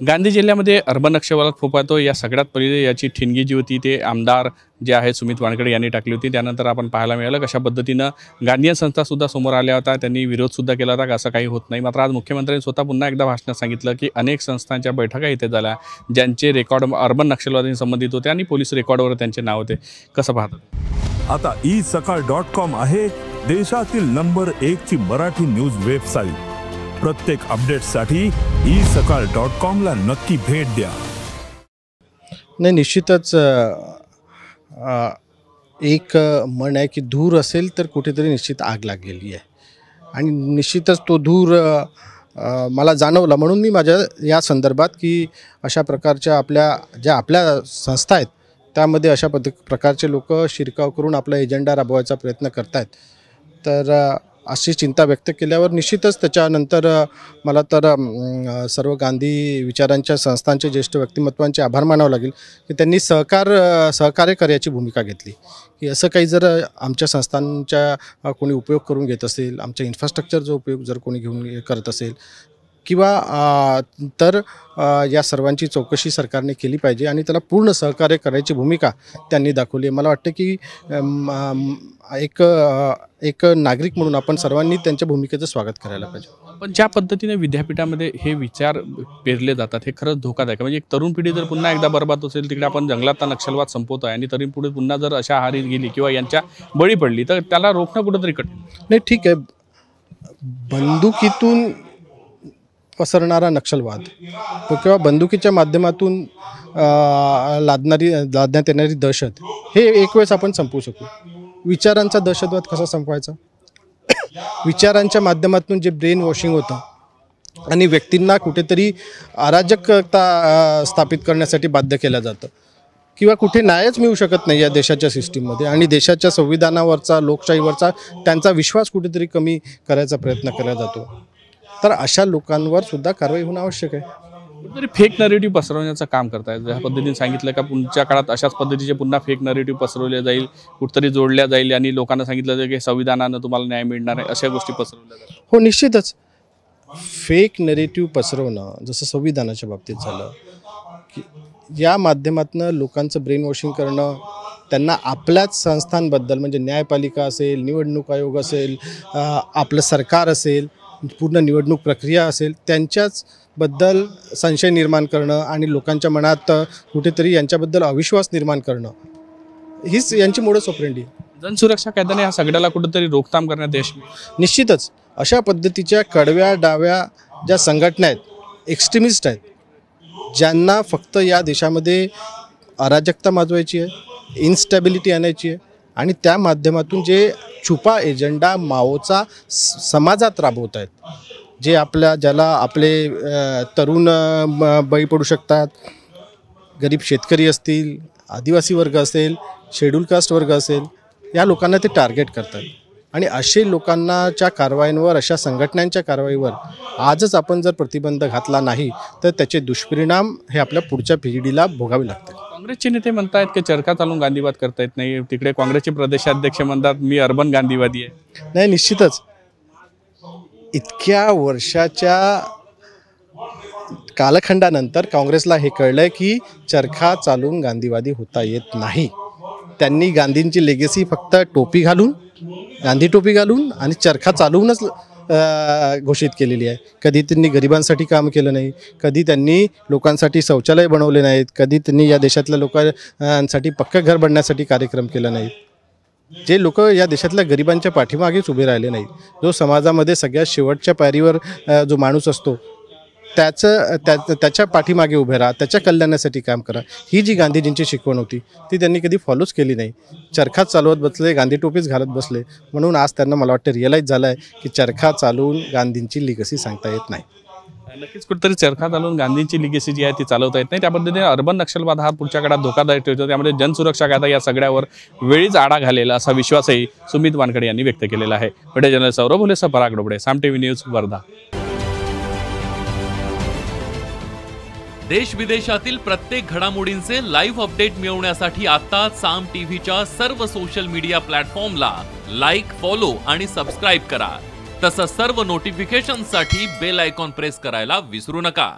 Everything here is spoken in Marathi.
गांधी जिल्ह्यामध्ये अर्बन नक्षलवाद फोफातो या सगळ्यात पहिले याची ठिणगी जी होती ते आमदार जे आहे सुमित वानखेडे यांनी टाकली होती। त्यानंतर आपण पाहायला मिळालं कशा पद्धतीनं गांधीयन संस्थासुद्धा समोर आल्या होत्या, त्यांनी विरोधसुद्धा केला होता की असं काही होत नाही। मात्र आज मुख्यमंत्र्यांनी स्वतः पुन्हा एकदा भाषणात सांगितलं की अनेक संस्थांच्या बैठका इथे झाल्या ज्यांचे रेकॉर्ड अर्बन नक्षलवादाशी संबंधित होते आणि पोलीस रेकॉर्डवर त्यांचे नाव होते। कसं पाहतात? आता isakal.com आहे देशातील नंबर 1 ची मराठी न्यूज वेबसाईट। प्रत्येक अपडेटसाठी isakal.com ला नक्की भेट द्या। नाही, निश्चितच एक म्हण आहे की धूर असेल तर कुठेतरी निश्चित आग लागलेली आहे आणि निश्चितच तो धूर मला जाणवला। म्हणून मी माझ्या या संदर्भात की अशा प्रकारच्या आपल्या संस्था आहेत त्यामध्ये अशा प्रकारचे लोक शिरकाव करून आपला एजेंडा राबवायचा प्रयत्न करतात, तर अशी चिंता व्यक्त केल्यावर निश्चितच त्याच्यानंतर मला तर सर्व गांधी विचारांच्या संस्थांचे ज्येष्ठ व्यक्तिमत्वांचे आभार मानावं लागेल की त्यांनी सहकार्य करायची भूमिका घेतली की असं काही जर आमच्या संस्थांच्या कोणी उपयोग करून घेत असेल, आमच्या इन्फ्रास्ट्रक्चरचा उपयोग जर कोणी घेऊन करत असेल किंवा तर या सर्वांची चौकशी सरकारने केली पाहिजे आणि त्याला पूर्ण सहकार्य करायची भूमिका त्यांनी दाखवली। मला वाटतं की एक नागरिक म्हणून आपण सर्वांनी त्यांच्या भूमिकेचं स्वागत करायला पाहिजे। पण ज्या पद्धतीने विद्यापीठामध्ये हे विचार पेरले जातात हे खरंच धोकादायक। म्हणजे एक तरुण पिढी जर पुन्हा एकदा बरबाद असेल, तिकडे आपण जंगलातला नक्षलवाद संपवतो आहे आणि तरुण पिढी पुन्हा जर अशा आहारी गेली किंवा यांच्या बळी पडली तर त्याला रोखणं कुठंतरी कठीण नाही। ठीक आहे, बंदुकीतून पसरणारा नक्षलवाद किंवा बंदुकीच्या माध्यमातून लादण्यात येणारी दहशत हे एक वेळेस आपण संपवू शकू। विचारांचा दहशतवाद कसा संपवायचा? विचारांच्या माध्यमातून जे ब्रेन वॉशिंग होतं आणि व्यक्तींना कुठेतरी अराजकता स्थापित करण्यासाठी बाध्य केलं जातं किंवा कुठे न्यायच मिळू शकत नाही या देशाच्या सिस्टीममध्ये आणि देशाच्या संविधानावरचा, लोकशाहीवरचा त्यांचा विश्वास कुठेतरी कमी करायचा प्रयत्न केला जातो, तर अशा लोकांवर सुद्धा कारवाई होणं आवश्यक आहे। कुठेतरी फेक नरेटिव्ह पसरवण्याचं काम करतायत। ज्या पद्धतीने सांगितलं का पुढच्या काळात अशाच पद्धतीचे पुन्हा फेक नरेटिव्ह पसरवले जाईल, कुठेतरी जोडल्या जाईल आणि लोकांना सांगितलं जाईल की संविधानानं तुम्हाला न्याय मिळणार आहे, अशा गोष्टी पसरवल्या जातात। हो, निश्चितच फेक नरेटिव्ह पसरवणं जसं संविधानाच्या बाबतीत झालं की या माध्यमातून लोकांचं ब्रेन वॉशिंग करणं, त्यांना आपल्याच संस्थांबद्दल म्हणजे न्यायपालिका असेल, निवडणूक आयोग असेल, आपलं सरकार असेल, पूर्ण निवडणूक प्रक्रिया असेल त्यांच्याचबद्दल संशय निर्माण करणं आणि लोकांच्या मनात कुठेतरी यांच्याबद्दल अविश्वास निर्माण करणं हीच यांची मोडस ऑपरेंडी। जनसुरक्षा कायद्याने या सगळ्याला कुठेतरी रोकथाम करण्यात यश निश्चितच अशा पद्धतीच्या कडव्या डाव्या ज्या संघटना आहेत, एक्स्ट्रीमिस्ट आहेत, ज्यांना फक्त या देशामध्ये अराजकता माजवायची आहे, इन्स्टॅबिलिटी आणायची आहे आणि त्या माध्यमातून जे छुपा एजेंडा माओचा समाजात राबवत आहेत, जे ज्याला आपले तरुण बळी पडू शकतात, गरीब शेतकरी असतील, आदिवासी वर्ग असेल, शेड्यूल कास्ट वर्ग असेल, या लोकांना ते टार्गेट करतात आणि असे लोकांच्या कारवाईंवर, अशा संघटनांच्या कारवाईवर आजच आपण जर प्रतिबंध घातला नाही तर त्याचे दुष्परिणाम हे आपल्या पुढच्या पिढीला भोगावे लागतात। काँग्रेसचे नेते म्हणतात की चरखा चालून गांधीवाद करता येत नाही, तिकडे काँग्रेसचे प्रदेशाध्यक्ष म्हणतात मी अर्बन गांधीवादी आहे। नाही, निश्चितच इतक्या वर्षाच्या कालखंडानंतर काँग्रेसला हे कळलंय की चरखा चालून गांधीवादी होता येत नाही। त्यांनी गांधींची लेगेसी फक्त टोपी घालून, गांधी टोपी घालून आणि चरखा चालवूनच घोषित केलेली आहे। कधी त्यांनी गरिबांसाठी काम केलं नाही, कधी त्यांनी लोकांसाठी शौचालय बनवले नाहीत, कधी त्यांनी या देशातल्या लोकांसाठी पक्कं घर बनण्यासाठी कार्यक्रम केला नाही। जे लोक या देशातल्या गरिबांच्या पाठीमागेच उभे राहिले नाहीत, जो समाजामध्ये सगळ्यात शेवटच्या पायरीवर जो माणूस असतो त्याच्या पाठीमागे उभे राहा, त्याच्या कल्याणासाठी काम करा, ही जी गांधीजींची शिकवण होती ती त्यांनी कधी फॉलोच केली नाही। चरखा चालवत बसले, गांधी टोपीच घालत बसले, म्हणून आज त्यांना मला वाटतं रिअलाईज झालं आहे की चरखा चालवून गांधींची लिगसी सांगता येत नाही। नक्कीच कुठेतरी चरखा चालवून गांधींची लिगेसी जी आहे ती चालवता येत नाही। त्या पद्धतीने अर्बन नक्षलवाद हा पुढच्या काळात धोकादायक ठरतो, त्यामुळे जनसुरक्षा कायदा या सगळ्यावर वेळीच आळा घालेला असा विश्वासही सुमित वानखेडे यांनी व्यक्त केलेला आहे। व्हिडिओ जर्नलिस्ट सौरभ भोलेसह पराग डोबळे, साम टीव्ही न्यूज, वर्धा। देश विदेशातील प्रत्येक घडामोडींचे लाईव्ह अपडेट मिळवण्यासाठी आता साम टीव्हीच्या सर्व सोशल मीडिया प्लॅटफॉर्मला लाईक, फॉलो आणि सबस्क्राईब करा। तसंच सर्व नोटिफिकेशनसाठी बेल आयकॉन प्रेस करायला विसरू नका।